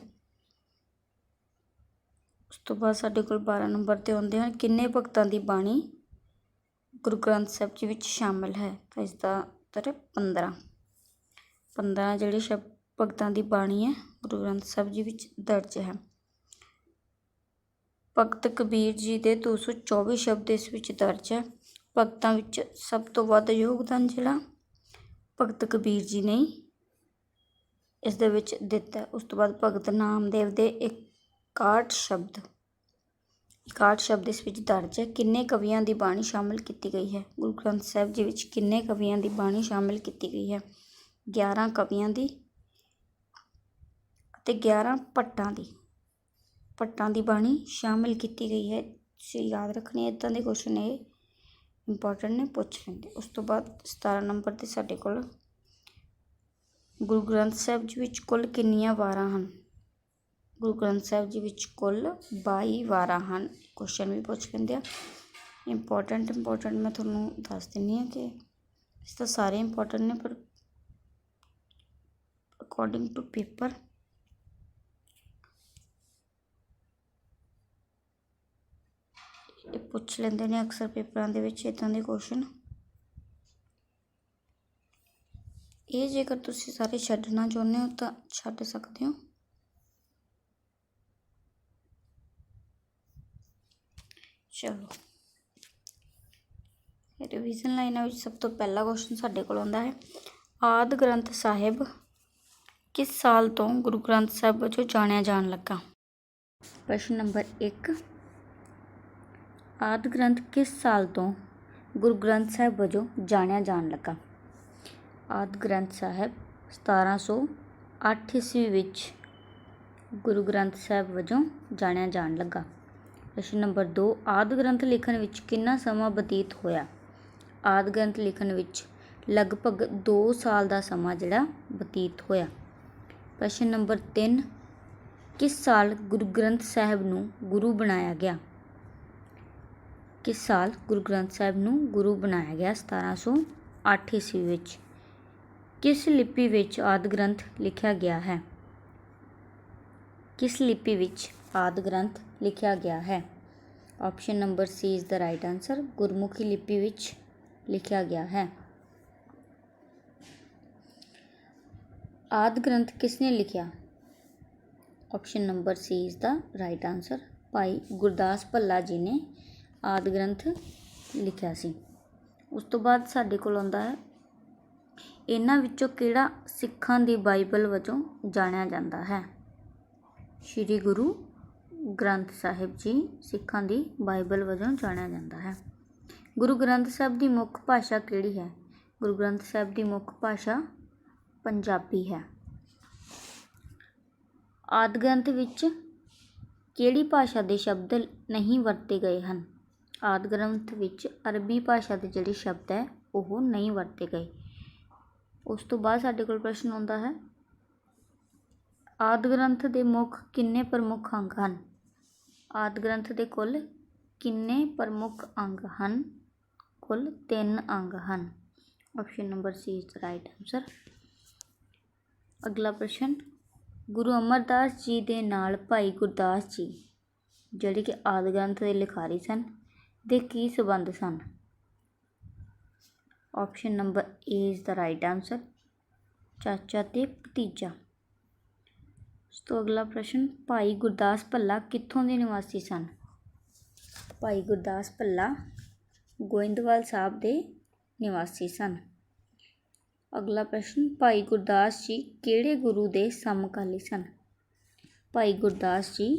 ਉਸ ਤੋਂ ਬਾਅਦ ਸਾਡੇ ਕੋਲ 12 ਨੰਬਰ 'ਤੇ ਆਉਂਦੇ ਹਨ, ਕਿੰਨੇ ਭਗਤਾਂ ਦੀ ਬਾਣੀ ਗੁਰੂ ਗ੍ਰੰਥ ਸਾਹਿਬ ਜੀ ਵਿੱਚ ਸ਼ਾਮਿਲ ਹੈ? ਤਾਂ ਇਸ ਦਾ ਉੱਤਰ 15 ਜਿਹੜੇ ਭਗਤਾਂ ਦੀ ਬਾਣੀ ਹੈ ਗੁਰੂ ਗ੍ਰੰਥ ਸਾਹਿਬ ਜੀ ਵਿੱਚ ਦਰਜ ਹੈ। ਭਗਤ ਕਬੀਰ ਜੀ ਦੇ 224 ਸ਼ਬਦ ਇਸ ਵਿੱਚ ਦਰਜ ਹੈ। ਭਗਤਾਂ ਵਿੱਚ ਸਭ ਤੋਂ ਵੱਧ ਯੋਗਦਾਨ ਜਿਹੜਾ ਭਗਤ ਕਬੀਰ ਜੀ ਨੇ ਇਸ ਦੇ ਵਿੱਚ ਦਿੱਤਾ। ਉਸ ਤੋਂ ਬਾਅਦ ਭਗਤ ਨਾਮਦੇਵ ਦੇ 61 ਸ਼ਬਦ ਇਸ ਵਿੱਚ ਦਰਜ ਹੈ। ਕਿੰਨੇ ਕਵੀਆਂ ਦੀ ਬਾਣੀ ਸ਼ਾਮਿਲ ਕੀਤੀ ਗਈ ਹੈ? ਗੁਰੂ ਗ੍ਰੰਥ ਸਾਹਿਬ ਜੀ ਵਿੱਚ ਕਿੰਨੇ ਕਵੀਆਂ ਦੀ ਬਾਣੀ ਸ਼ਾਮਿਲ ਕੀਤੀ ਗਈ ਹੈ? 11 ਕਵੀਆਂ ਦੀ ਅਤੇ 11 ਭੱਟਾਂ ਦੀ ਬਾਣੀ ਸ਼ਾਮਿਲ ਕੀਤੀ ਗਈ ਹੈ। ਤੁਸੀਂ ਯਾਦ ਰੱਖਣੀ, ਇੱਦਾਂ ਦੇ ਕੁਐਸਚਨ ਇਹ ਇੰਪੋਰਟੈਂਟ ਨੇ, ਪੁੱਛ ਲੈਂਦੇ। ਉਸ ਤੋਂ ਬਾਅਦ 17 ਨੰਬਰ 'ਤੇ ਸਾਡੇ ਕੋਲ ਗੁਰੂ ਗ੍ਰੰਥ ਸਾਹਿਬ ਜੀ ਵਿੱਚ ਕੁੱਲ ਕਿੰਨੀਆਂ ਵਾਰਾਂ ਹਨ? ਗੁਰੂ ਗ੍ਰੰਥ ਸਾਹਿਬ ਜੀ ਵਿੱਚ ਕੁੱਲ 22 ਵਾਰਾਂ ਹਨ। ਕੁਐਸਚਨ ਵੀ ਪੁੱਛ ਲੈਂਦੇ ਆ। ਇੰਪੋਰਟੈਂਟ ਮੈਂ ਤੁਹਾਨੂੰ ਦੱਸ ਦਿੰਦੀ ਹਾਂ ਕਿ ਇਸ ਤਾਂ ਸਾਰੇ ਇੰਪੋਰਟੈਂਟ ਨੇ, ਪਰ ਅਕੋਰਡਿੰਗ ਟੂ ਪੇਪਰ ਇਹ ਪੁੱਛ ਲੈਂਦੇ ਨੇ ਅਕਸਰ ਪੇਪਰਾਂ ਦੇ ਵਿੱਚ ਇੱਦਾਂ ਦੇ ਕੁਐਸਚਨ। ਇਹ ਜੇਕਰ ਤੁਸੀਂ ਸਾਰੇ ਛੱਡਣਾ ਚਾਹੁੰਦੇ ਹੋ ਤਾਂ ਛੱਡ ਸਕਦੇ ਹੋ। ਚਲੋ, ਰਿਵੀਜ਼ਨ ਲਾਈਨਾਂ ਵਿੱਚ ਸਭ ਤੋਂ ਪਹਿਲਾ ਕੁਐਸਚਨ ਸਾਡੇ ਕੋਲ ਆਉਂਦਾ ਹੈ, ਆਦਿ ਗ੍ਰੰਥ ਸਾਹਿਬ ਕਿਸ ਸਾਲ ਤੋਂ ਗੁਰੂ ਗ੍ਰੰਥ ਸਾਹਿਬ ਵਜੋਂ ਜਾਣਿਆ ਜਾਣ ਲੱਗਾ? ਪ੍ਰਸ਼ਨ ਨੰਬਰ 1, ਆਦਿ ਗ੍ਰੰਥ ਕਿਸ ਸਾਲ ਤੋਂ ਗੁਰੂ ਗ੍ਰੰਥ ਸਾਹਿਬ ਵਜੋਂ ਜਾਣਿਆ ਜਾਣ ਲੱਗਾ? ਆਦਿ ਗ੍ਰੰਥ ਸਾਹਿਬ 1708 ਈਸਵੀ ਵਿੱਚ ਗੁਰੂ ਗ੍ਰੰਥ ਸਾਹਿਬ ਵਜੋਂ ਜਾਣਿਆ ਜਾਣ ਲੱਗਾ। ਪ੍ਰਸ਼ਨ ਨੰਬਰ 2, ਆਦਿ ਗ੍ਰੰਥ ਲਿਖਣ ਵਿੱਚ ਕਿੰਨਾ ਸਮਾਂ ਬਤੀਤ ਹੋਇਆ? ਆਦਿ ਗ੍ਰੰਥ ਲਿਖਣ ਵਿੱਚ ਲਗਭਗ 2 ਸਾਲ ਦਾ ਸਮਾਂ ਜਿਹੜਾ ਬਤੀਤ ਹੋਇਆ। ਪ੍ਰਸ਼ਨ ਨੰਬਰ 3, ਕਿਸ ਸਾਲ ਗੁਰੂ ਗ੍ਰੰਥ ਸਾਹਿਬ ਨੂੰ ਗੁਰੂ ਬਣਾਇਆ ਗਿਆ? ਕਿਸ ਸਾਲ ਗੁਰੂ ਗ੍ਰੰਥ ਸਾਹਿਬ ਨੂੰ ਗੁਰੂ ਬਣਾਇਆ ਗਿਆ? 1708 ਈਸਵੀ ਵਿੱਚ। ਕਿਸ ਲਿਪੀ ਵਿੱਚ ਆਦਿ ਗ੍ਰੰਥ ਲਿਖਿਆ ਗਿਆ ਹੈ? ਕਿਸ ਲਿਪੀ ਵਿੱਚ ਆਦਿ ਗ੍ਰੰਥ ਲਿਖਿਆ ਗਿਆ ਹੈ? Option number C is the right answer. Gurmukhi ਲਿਪੀ ਵਿੱਚ ਲਿਖਿਆ ਗਿਆ ਹੈ। ਆਦਿ ਗ੍ਰੰਥ ਕਿਸ ਨੇ ਲਿਖਿਆ? Option number C is the right answer. Bhai Gurdas Bhalla ਜੀ ਨੇ ਆਦਿ ਗ੍ਰੰਥ ਲਿਖਿਆ ਸੀ। ਉਸ ਤੋਂ ਬਾਅਦ ਸਾਡੇ ਕੋਲ ਆਉਂਦਾ ਹੈ, ਇਹਨਾਂ ਵਿੱਚੋਂ ਕਿਹੜਾ ਸਿੱਖਾਂ ਦੀ ਬਾਈਬਲ ਵਜੋਂ ਜਾਣਿਆ ਜਾਂਦਾ ਹੈ? ਸ਼੍ਰੀ ਗੁਰੂ ਗ੍ਰੰਥ ਸਾਹਿਬ ਜੀ ਸਿੱਖਾਂ ਦੀ ਬਾਈਬਲ ਵਜੋਂ ਜਾਣਿਆ ਜਾਂਦਾ ਹੈ। ਗੁਰੂ ਗ੍ਰੰਥ ਸਾਹਿਬ ਦੀ ਮੁੱਖ ਭਾਸ਼ਾ ਕਿਹੜੀ ਹੈ? ਗੁਰੂ ਗ੍ਰੰਥ ਸਾਹਿਬ ਦੀ ਮੁੱਖ ਭਾਸ਼ਾ ਪੰਜਾਬੀ ਹੈ। ਆਦਿ ਗ੍ਰੰਥ ਵਿੱਚ ਕਿਹੜੀ ਭਾਸ਼ਾ ਦੇ ਸ਼ਬਦ ਨਹੀਂ ਵਰਤੇ ਗਏ ਹਨ? ਆਦਿ ਗ੍ਰੰਥ ਵਿੱਚ ਅਰਬੀ ਭਾਸ਼ਾ ਦੇ ਜਿਹੜੇ ਸ਼ਬਦ ਹੈ ਉਹ ਨਹੀਂ ਵਰਤੇ ਗਏ। ਉਸ ਤੋਂ ਬਾਅਦ ਸਾਡੇ ਕੋਲ ਪ੍ਰਸ਼ਨ ਆਉਂਦਾ ਹੈ, ਆਦਿ ਗ੍ਰੰਥ ਦੇ ਮੁੱਖ ਕਿੰਨੇ ਪ੍ਰਮੁੱਖ ਅੰਗ ਹਨ? ਆਦਿ ਗ੍ਰੰਥ ਦੇ ਕੁੱਲ ਕਿੰਨੇ ਪ੍ਰਮੁੱਖ ਅੰਗ ਹਨ? ਕੁੱਲ 3 ਅੰਗ ਹਨ। Option number C is right answer. ਅਗਲਾ ਪ੍ਰਸ਼ਨ, ਗੁਰੂ ਅਮਰਦਾਸ ਜੀ ਦੇ ਨਾਲ ਭਾਈ ਗੁਰਦਾਸ ਜੀ ਜਿਹੜੇ ਕਿ ਆਦਿ ਗ੍ਰੰਥ ਦੇ ਲਿਖਾਰੀ ਸਨ ਦੇ ਕੀ ਸੰਬੰਧ ਸਨ? Option number A is the right answer, ਚਾਚਾ ਤੇ ਭਤੀਜਾ। ਉਸ ਤੋਂ ਅਗਲਾ ਪ੍ਰਸ਼ਨ, ਭਾਈ ਗੁਰਦਾਸ ਭੱਲਾ ਕਿੱਥੋਂ ਦੇ ਨਿਵਾਸੀ ਸਨ? ਭਾਈ ਗੁਰਦਾਸ ਭੱਲਾ ਗੋਇੰਦਵਾਲ ਸਾਹਿਬ ਦੇ ਨਿਵਾਸੀ ਸਨ। ਅਗਲਾ ਪ੍ਰਸ਼ਨ, ਭਾਈ ਗੁਰਦਾਸ ਜੀ ਕਿਹੜੇ ਗੁਰੂ ਦੇ ਸਮਕਾਲੀ ਸਨ? ਭਾਈ ਗੁਰਦਾਸ ਜੀ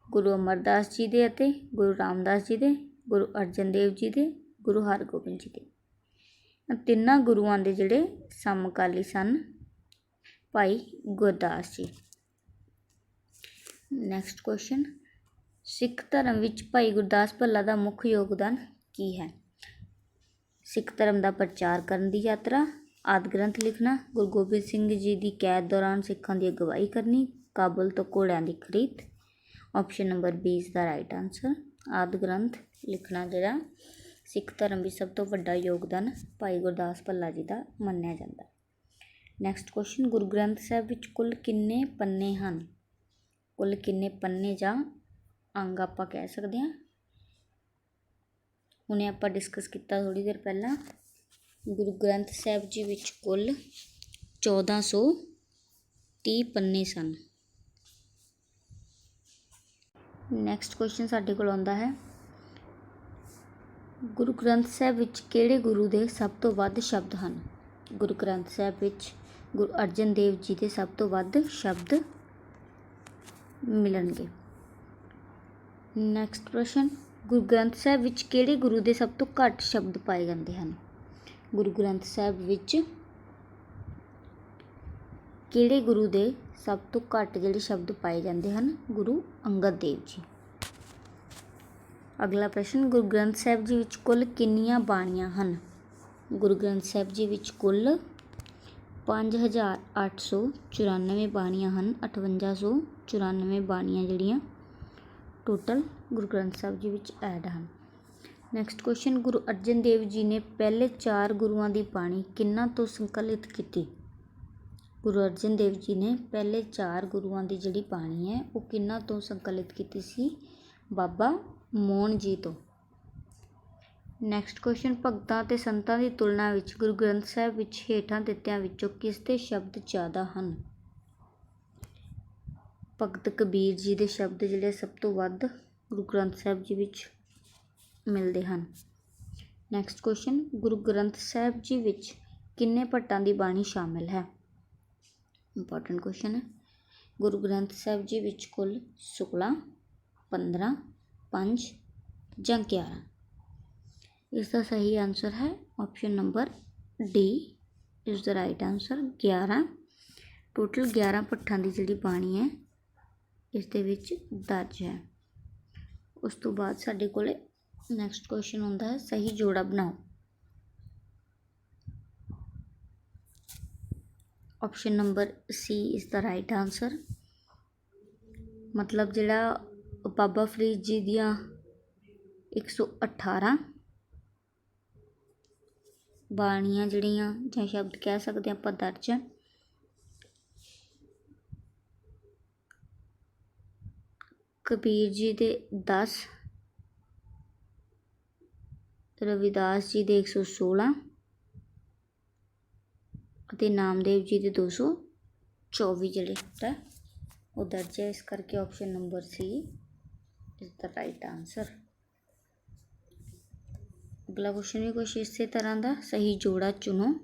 ਗੁਰੂ ਅਮਰਦਾਸ ਜੀ ਦੇ ਅਤੇ ਗੁਰੂ ਰਾਮਦਾਸ ਜੀ ਦੇ, ਗੁਰੂ ਅਰਜਨ ਦੇਵ ਜੀ ਦੇ, ਗੁਰੂ ਹਰਗੋਬਿੰਦ ਜੀ ਦੇ। ਤਿੰਨਾਂ ਗੁਰੂਆਂ ਦੇ ਜਿਹੜੇ ਸਮਕਾਲੀ ਸਨ ਭਾਈ ਗੁਰਦਾਸ ਜੀ। ਨੈਕਸਟ ਕੁਐਸਚਨ, ਸਿੱਖ ਧਰਮ ਵਿੱਚ ਭਾਈ ਗੁਰਦਾਸ ਭੱਲਾ ਦਾ ਮੁੱਖ ਯੋਗਦਾਨ ਕੀ ਹੈ? ਸਿੱਖ ਧਰਮ ਦਾ ਪ੍ਰਚਾਰ ਕਰਨ ਦੀ ਯਾਤਰਾ, ਆਦਿ ਗ੍ਰੰਥ ਲਿਖਣਾ, ਗੁਰੂ ਗੋਬਿੰਦ ਸਿੰਘ ਜੀ ਦੀ ਕੈਦ ਦੌਰਾਨ ਸਿੱਖਾਂ ਦੀ ਅਗਵਾਈ ਕਰਨੀ, ਕਾਬੁਲ ਤੋਂ ਘੋੜਿਆਂ ਦੀ ਖਰੀਦ। Option number B is the right answer. ਆਦਿ ਗ੍ਰੰਥ ਲਿਖਣਾ ਜਿਹੜਾ ਸਿੱਖ ਧਰਮ ਵਿੱਚ ਸਭ ਤੋਂ ਵੱਡਾ ਯੋਗਦਾਨ ਭਾਈ ਗੁਰਦਾਸ ਭੱਲਾ ਜੀ ਦਾ ਮੰਨਿਆ ਜਾਂਦਾ। ਨੈਕਸਟ ਕੁਐਸਚਨ, ਗੁਰੂ ਗ੍ਰੰਥ ਸਾਹਿਬ ਵਿੱਚ ਕੁੱਲ ਕਿੰਨੇ ਪੰਨੇ ਹਨ? ਕੁੱਲ ਕਿੰਨੇ ਪੰਨੇ ਜਾਂ ਅੰਗ ਆਪਾਂ ਕਹਿ ਸਕਦੇ ਹਾਂ। ਹੁਣੇ ਆਪਾਂ ਡਿਸਕਸ ਕੀਤਾ ਥੋੜ੍ਹੀ ਦੇਰ ਪਹਿਲਾਂ। ਗੁਰੂ ਗ੍ਰੰਥ ਸਾਹਿਬ ਜੀ ਵਿੱਚ ਕੁੱਲ 1430 ਪੰਨੇ ਸਨ। ਨੈਕਸਟ ਕੁਐਸਚਨ ਸਾਡੇ ਕੋਲ ਆਉਂਦਾ ਹੈ, ਗੁਰੂ ਗ੍ਰੰਥ ਸਾਹਿਬ ਵਿੱਚ ਕਿਹੜੇ ਗੁਰੂ ਦੇ ਸਭ ਤੋਂ ਵੱਧ ਸ਼ਬਦ ਹਨ? ਗੁਰੂ ਗ੍ਰੰਥ ਸਾਹਿਬ ਵਿੱਚ ਗੁਰੂ ਅਰਜਨ ਦੇਵ ਜੀ ਦੇ ਸਭ ਤੋਂ ਵੱਧ ਸ਼ਬਦ ਮਿਲਣਗੇ। ਨੈਕਸਟ ਪ੍ਰਸ਼ਨ, ਗੁਰੂ ਗ੍ਰੰਥ ਸਾਹਿਬ ਵਿੱਚ ਕਿਹੜੇ ਗੁਰੂ ਦੇ ਸਭ ਤੋਂ ਘੱਟ ਸ਼ਬਦ ਪਾਏ ਜਾਂਦੇ ਹਨ? ਗੁਰੂ ਗ੍ਰੰਥ ਸਾਹਿਬ ਵਿੱਚ ਕਿਹੜੇ ਗੁਰੂ ਦੇ ਸਭ ਤੋਂ ਘੱਟ ਜਿਹੜੇ ਸ਼ਬਦ ਪਾਏ ਜਾਂਦੇ ਹਨ? ਗੁਰੂ ਅੰਗਦ ਦੇਵ ਜੀ। ਅਗਲਾ ਪ੍ਰਸ਼ਨ, ਗੁਰੂ ਗ੍ਰੰਥ ਸਾਹਿਬ ਜੀ ਵਿੱਚ ਕੁੱਲ ਕਿੰਨੀਆਂ ਬਾਣੀਆਂ ਹਨ? ਗੁਰੂ ਗ੍ਰੰਥ ਸਾਹਿਬ ਜੀ ਵਿੱਚ ਕੁੱਲ 5894 ਬਾਣੀਆਂ ਹਨ। 5894 ਬਾਣੀਆਂ ਜਿਹੜੀਆਂ ਟੋਟਲ ਗੁਰੂ ਗ੍ਰੰਥ ਸਾਹਿਬ ਜੀ ਵਿੱਚ ਐਡ ਹਨ। ਨੈਕਸਟ ਕੁਐਸਚਨ, ਗੁਰੂ ਅਰਜਨ ਦੇਵ ਜੀ ਨੇ ਪਹਿਲੇ 4 ਗੁਰੂਆਂ ਦੀ ਬਾਣੀ ਕਿਹਨਾਂ ਤੋਂ ਸੰਕਲਿਤ ਕੀਤੀ? ਗੁਰੂ ਅਰਜਨ ਦੇਵ ਜੀ ਨੇ ਪਹਿਲੇ 4 ਗੁਰੂਆਂ ਦੀ ਜਿਹੜੀ ਬਾਣੀ ਹੈ ਉਹ ਕਿਹਨਾਂ ਤੋਂ ਸੰਕਲਿਤ ਕੀਤੀ ਸੀ? ਬਾਬਾ ਮੋਹਨ ਜੀ ਤੋਂ। ਨੈਕਸਟ ਕੁਐਸਚਨ, ਭਗਤਾਂ ਅਤੇ ਸੰਤਾਂ ਦੀ ਤੁਲਨਾ ਵਿੱਚ ਗੁਰੂ ਗ੍ਰੰਥ ਸਾਹਿਬ ਵਿੱਚ ਹੇਠਾਂ ਦਿੱਤਿਆਂ ਵਿੱਚੋਂ ਕਿਸ ਦੇ ਸ਼ਬਦ ਜ਼ਿਆਦਾ ਹਨ? ਭਗਤ ਕਬੀਰ ਜੀ ਦੇ ਸ਼ਬਦ ਜਿਹੜੇ ਸਭ ਤੋਂ ਵੱਧ ਗੁਰੂ ਗ੍ਰੰਥ ਸਾਹਿਬ ਜੀ ਵਿੱਚ ਮਿਲਦੇ ਹਨ। ਨੈਕਸਟ ਕੁਐਸਚਨ, ਗੁਰੂ ਗ੍ਰੰਥ ਸਾਹਿਬ ਜੀ ਵਿੱਚ ਕਿੰਨੇ ਭੱਟਾਂ ਦੀ ਬਾਣੀ ਸ਼ਾਮਿਲ ਹੈ? ਇੰਪੋਰਟੈਂਟ ਕੁਐਸਚਨ ਹੈ। ਗੁਰੂ ਗ੍ਰੰਥ ਸਾਹਿਬ ਜੀ ਵਿੱਚ ਕੁੱਲ 16, 15, 5 ਜਾਂ 11। ਇਸ ਦਾ ਸਹੀ ਆਨਸਰ ਹੈ option number D is the right answer. 11 total 11 ਭੱਟਾਂ ਦੀ ਜਿਹੜੀ ਬਾਣੀ ਹੈ ਇਸ ਦੇ ਵਿੱਚ ਦਰਜ ਹੈ। ਉਸ ਤੋਂ ਬਾਅਦ ਸਾਡੇ ਕੋਲ ਨੈਕਸਟ ਕੁਐਸਚਨ ਹੁੰਦਾ ਹੈ, ਸਹੀ ਜੋੜਾ ਬਣਾਓ। Option number C is the right answer. ਮਤਲਬ ਜਿਹੜਾ ਬਾਬਾ ਫਰੀਦ ਜੀ ਦੀਆਂ 118 ਬਾਣੀਆਂ ਜਿਹੜੀਆਂ ਜਾਂ ਸ਼ਬਦ ਕਹਿ ਸਕਦੇ ਆਪਾਂ ਦਰਜ ਹੈ। ਕਬੀਰ ਜੀ ਦੇ 10, ਰਵਿਦਾਸ ਜੀ ਦੇ 116 ਅਤੇ ਨਾਮਦੇਵ ਜੀ ਦੇ 224 ਜਿਹੜੇ ਹੈ ਉਹ ਦਰਜ ਹੈ। ਇਸ ਕਰਕੇ option number C is the right answer. ਅਗਲਾ ਕੁਐਸਚਨ ਵੀ ਕੁਛ ਇਸੇ ਤਰ੍ਹਾਂ ਦਾ, ਸਹੀ ਜੋੜਾ ਚੁਣੋ।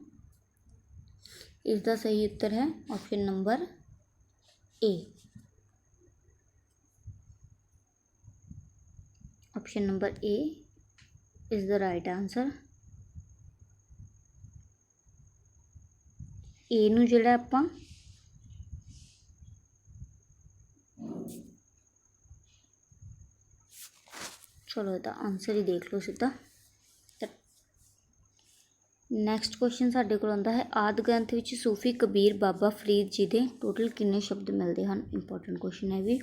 ਇਸ ਦਾ ਸਹੀ ਉੱਤਰ ਹੈ option number A. Option number A is the right answer. A ਨੂੰ ਜਿਹੜਾ ਆਪਾਂ ਚਲੋ ਇਹਦਾ ਆਨਸਰ ਹੀ ਦੇਖ ਲਓ ਸਿੱਧਾ। ਨੈਕਸਟ ਕੁਐਸਚਨ ਸਾਡੇ ਕੋਲ ਆਉਂਦਾ ਹੈ, ਆਦਿ ਗ੍ਰੰਥ ਵਿੱਚ ਸੂਫੀ ਕਬੀਰ ਬਾਬਾ ਫਰੀਦ ਜੀ ਦੇ ਟੋਟਲ ਕਿੰਨੇ ਸ਼ਬਦ ਮਿਲਦੇ ਹਨ? ਇੰਪੋਰਟੈਂਟ ਕੁਐਸਚਨ ਹੈ ਵੀ।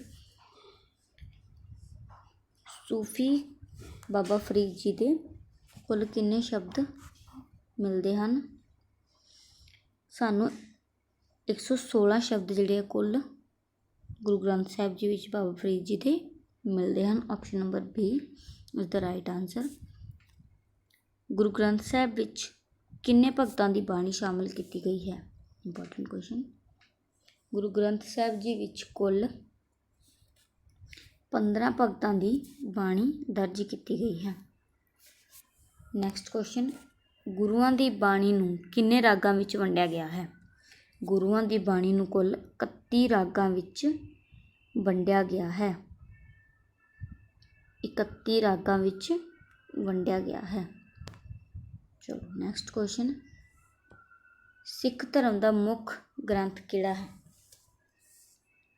ਸੂਫੀ ਬਾਬਾ ਫਰੀਦ ਜੀ ਦੇ ਕੁੱਲ ਕਿੰਨੇ ਸ਼ਬਦ ਮਿਲਦੇ ਹਨ? ਸਾਨੂੰ 116 ਸ਼ਬਦ ਜਿਹੜੇ ਕੁੱਲ ਗੁਰੂ ਗ੍ਰੰਥ ਸਾਹਿਬ ਜੀ ਵਿੱਚ ਬਾਬਾ ਫਰੀਦ ਜੀ ਦੇ ਮਿਲਦੇ ਹਨ। Option number B is the right answer. Guru Granth Sahib ਵਿੱਚ ਕਿੰਨੇ ਭਗਤਾਂ ਦੀ ਬਾਣੀ ਸ਼ਾਮਿਲ ਕੀਤੀ ਗਈ ਹੈ? Important question. ਗੁਰੂ ਗ੍ਰੰਥ ਸਾਹਿਬ ਜੀ ਵਿੱਚ ਕੁੱਲ 15 ਭਗਤਾਂ ਦੀ ਬਾਣੀ ਦਰਜ ਕੀਤੀ ਗਈ ਹੈ। ਨੈਕਸਟ ਕੁਐਸਚਨ, ਗੁਰੂਆਂ ਦੀ ਬਾਣੀ ਨੂੰ ਕਿੰਨੇ ਰਾਗਾਂ ਵਿੱਚ ਵੰਡਿਆ ਗਿਆ ਹੈ? ਗੁਰੂਆਂ ਦੀ ਬਾਣੀ ਨੂੰ ਕੁੱਲ 31 ਰਾਗਾਂ ਵਿੱਚ ਵੰਡਿਆ ਗਿਆ ਹੈ। 31 ਰਾਗਾਂ ਵਿੱਚ ਵੰਡਿਆ ਗਿਆ ਹੈ। ਚਲੋ ਨੈਕਸਟ ਕੁਐਸਚਨ, ਸਿੱਖ ਧਰਮ ਦਾ ਮੁੱਖ ਗ੍ਰੰਥ ਕਿਹੜਾ ਹੈ?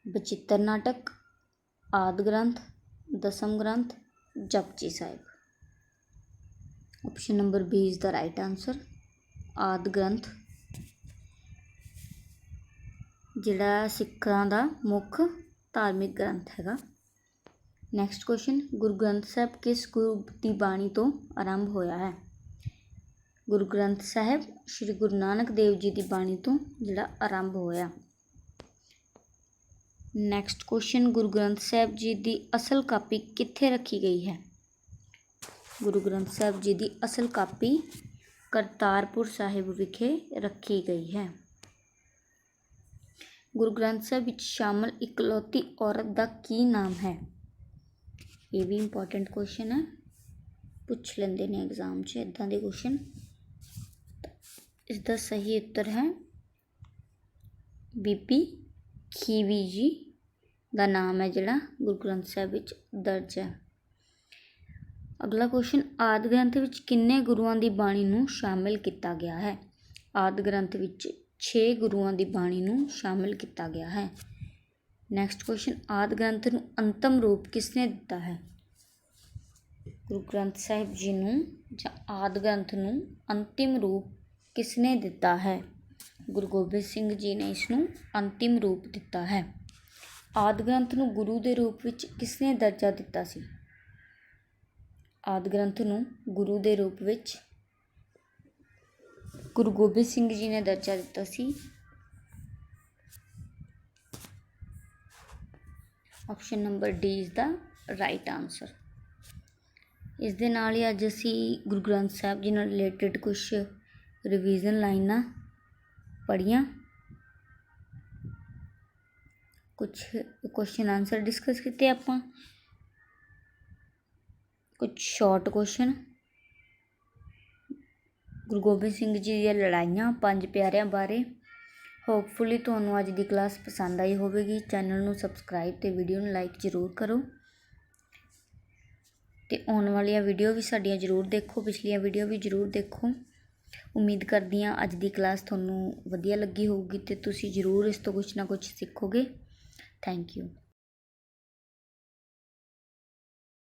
ਬਚਿੱਤਰ ਨਾਟਕ, ਆਦਿ ਗ੍ਰੰਥ, Dasam Granth, Japji Sahib. Option number B is the right answer, ਆਦਿ ਗ੍ਰੰਥ ਜਿਹੜਾ ਸਿੱਖਾਂ ਦਾ ਮੁੱਖ ਧਾਰਮਿਕ ਗ੍ਰੰਥ ਹੈਗਾ। ਨੈਕਸਟ ਕੁਐਸਚਨ, ਗੁਰੂ ਗ੍ਰੰਥ ਸਾਹਿਬ ਕਿਸ ਗੁਰੂ ਦੀ ਬਾਣੀ ਤੋਂ ਆਰੰਭ ਹੋਇਆ ਹੈ? ਗੁਰੂ ਗ੍ਰੰਥ ਸਾਹਿਬ ਸ਼੍ਰੀ ਗੁਰੂ ਨਾਨਕ ਦੇਵ ਜੀ ਦੀ ਬਾਣੀ ਤੋਂ ਜਿਹੜਾ ਆਰੰਭ ਹੋਇਆ। ਨੈਕਸਟ ਕੁਐਸਚਨ, ਗੁਰੂ ਗ੍ਰੰਥ ਸਾਹਿਬ ਜੀ ਦੀ ਅਸਲ ਕਾਪੀ ਕਿੱਥੇ ਰੱਖੀ ਗਈ ਹੈ? ਗੁਰੂ ਗ੍ਰੰਥ ਸਾਹਿਬ ਜੀ ਦੀ ਅਸਲ ਕਾਪੀ ਕਰਤਾਰਪੁਰ ਸਾਹਿਬ ਵਿਖੇ ਰੱਖੀ ਗਈ ਹੈ। ਗੁਰੂ ਗ੍ਰੰਥ ਸਾਹਿਬ ਵਿੱਚ ਸ਼ਾਮਲ ਇਕਲੌਤੀ ਔਰਤ ਦਾ ਕੀ ਨਾਮ ਹੈ? ਇਹ ਵੀ ਇੰਪੋਰਟੈਂਟ ਕੁਐਸਚਨ ਹੈ, ਪੁੱਛ ਲੈਂਦੇ ਨੇ ਐਗਜ਼ਾਮ 'ਚ ਇੱਦਾਂ ਦੇ ਕੁਐਸਚਨ। ਇਸ ਦਾ ਸਹੀ ਉੱਤਰ ਹੈ ਬੀਬੀ ਖੀਵੀ ਜੀ ਦਾ ਨਾਮ ਹੈ ਜਿਹੜਾ ਗੁਰੂ ਗ੍ਰੰਥ ਸਾਹਿਬ ਵਿੱਚ ਦਰਜ ਹੈ। ਅਗਲਾ ਕੁਐਸਚਨ, ਆਦਿ ਗ੍ਰੰਥ ਵਿੱਚ ਕਿੰਨੇ ਗੁਰੂਆਂ ਦੀ ਬਾਣੀ ਨੂੰ ਸ਼ਾਮਿਲ ਕੀਤਾ ਗਿਆ ਹੈ? ਆਦਿ ਗ੍ਰੰਥ ਵਿੱਚ 6 ਗੁਰੂਆਂ ਦੀ ਬਾਣੀ ਨੂੰ ਸ਼ਾਮਿਲ ਕੀਤਾ ਗਿਆ ਹੈ। ਨੈਕਸਟ ਕੁਐਸਚਨ, ਆਦਿ ਗ੍ਰੰਥ ਨੂੰ ਅੰਤਮ ਰੂਪ ਕਿਸਨੇ ਦਿੱਤਾ ਹੈ? ਗੁਰੂ ਗ੍ਰੰਥ ਸਾਹਿਬ ਜੀ ਨੂੰ ਜਾਂ ਆਦਿ ਗ੍ਰੰਥ ਨੂੰ ਅੰਤਿਮ ਰੂਪ ਕਿਸਨੇ ਦਿੱਤਾ ਹੈ? ਗੁਰੂ ਗੋਬਿੰਦ ਸਿੰਘ ਜੀ ਨੇ ਇਸ ਨੂੰ ਅੰਤਿਮ ਰੂਪ ਦਿੱਤਾ ਹੈ। ਆਦਿ ਗ੍ਰੰਥ ਨੂੰ ਗੁਰੂ ਦੇ ਰੂਪ ਵਿੱਚ ਕਿਸਨੇ ਦਰਜਾ ਦਿੱਤਾ ਸੀ? ਆਦਿ ਗ੍ਰੰਥ ਨੂੰ ਗੁਰੂ ਦੇ ਰੂਪ ਵਿੱਚ ਗੁਰੂ ਗੋਬਿੰਦ ਸਿੰਘ ਜੀ ਨੇ ਦਰਜਾ ਦਿੱਤਾ ਸੀ। Option number D is the right answer. ਇਸ ਦੇ ਨਾਲ ਹੀ ਅੱਜ ਅਸੀਂ ਗੁਰੂ ਗ੍ਰੰਥ ਸਾਹਿਬ ਜੀ ਨਾਲ ਰਿਲੇਟਡ ਕੁਛ ਰਿਵੀਜ਼ਨ ਲਾਈਨਾਂ ਪੜ੍ਹੀਆਂ, ਕੁਛ ਕੁਐਸਚਨ ਆਨਸਰ ਡਿਸਕਸ ਕੀਤੇ ਆਪਾਂ, ਕੁਛ ਸ਼ਾਰਟ ਕੁਐਸਚਨ, ਗੁਰੂ ਗੋਬਿੰਦ ਸਿੰਘ ਜੀ ਦੀਆਂ ਲੜਾਈਆਂ, 5 ਪਿਆਰਿਆਂ ਬਾਰੇ। ਹੋਪਫੁਲੀ ਤੁਹਾਨੂੰ ਅੱਜ ਦੀ ਕਲਾਸ ਪਸੰਦ ਆਈ ਹੋਵੇਗੀ। ਚੈਨਲ ਨੂੰ ਸਬਸਕ੍ਰਾਈਬ ਅਤੇ ਵੀਡੀਓ ਨੂੰ ਲਾਈਕ ਜ਼ਰੂਰ ਕਰੋ ਅਤੇ ਆਉਣ ਵਾਲੀਆਂ ਵੀਡੀਓ ਵੀ ਸਾਡੀਆਂ ਜ਼ਰੂਰ ਦੇਖੋ, ਪਿਛਲੀਆਂ ਵੀਡੀਓ ਵੀ ਜ਼ਰੂਰ ਦੇਖੋ। ਉਮੀਦ ਕਰਦੀ ਹਾਂ ਅੱਜ ਦੀ ਕਲਾਸ ਤੁਹਾਨੂੰ ਵਧੀਆ ਲੱਗੀ ਹੋਊਗੀ ਅਤੇ ਤੁਸੀਂ ਜ਼ਰੂਰ ਇਸ ਤੋਂ ਕੁਛ ਨਾ ਕੁਛ ਸਿੱਖੋਗੇ। Thank you.